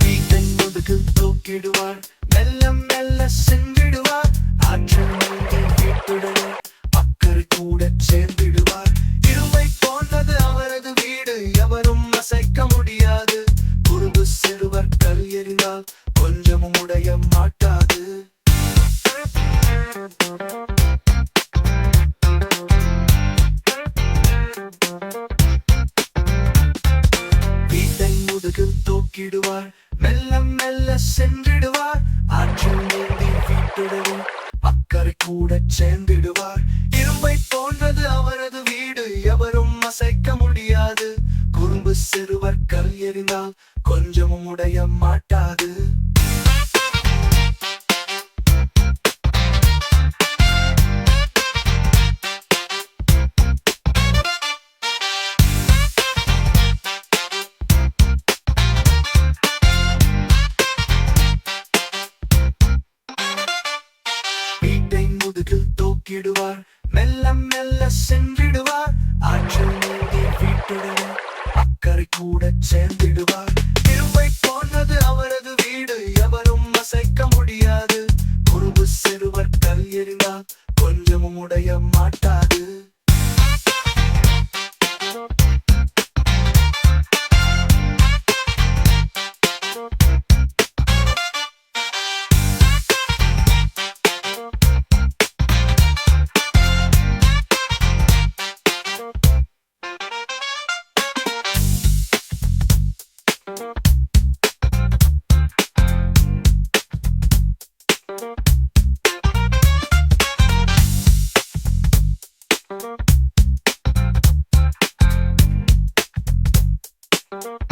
வீட்டை முதுகில் தூக்கிடுவார், மெல்ல மெல்ல சென்றிடுவார். ஆற்றல் நீங்கி வீட்டுடனே அக்கறை கூட சேர்ந்திடுவார். இருமை போன்றது அவரது வீடு, எவரும் அசைக்க முடியாது. குறும்பு சிறுவர் கல் எறிந்தால் கொஞ்சமும் உடைய மாட்டாது. வீட்டை முதுகில் தூக்கிடுவார், மெல்ல மெல்ல சென்றிடுவார். ஆற்றல் நீங்கி வீட்டுடனே அக்கறை கூட சேர்ந்திடுவார். இரும்பை போன்றது அவரது வீடு, எவரும் அசைக்க முடியாது. குறும்பு சிறுவர் கல் எறிந்தால் கொஞ்சமும் உடைய மாட்டாது. வீட்டை முதுகில் தூக்கிடுவார், மெல்ல மெல்ல சென்றிடுவார். ஆற்றல் நீங்கி வீட்டுடனே அக்கறை கூட சேர்ந்திடுவார். இரும்பை போன்றது அவரது வீடு, எவரும் அசைக்க முடியாது. குறும்பு சிறுவர் கல் எறிந்தால் கொஞ்சமும் உடைய மாட்டாது. Thank you.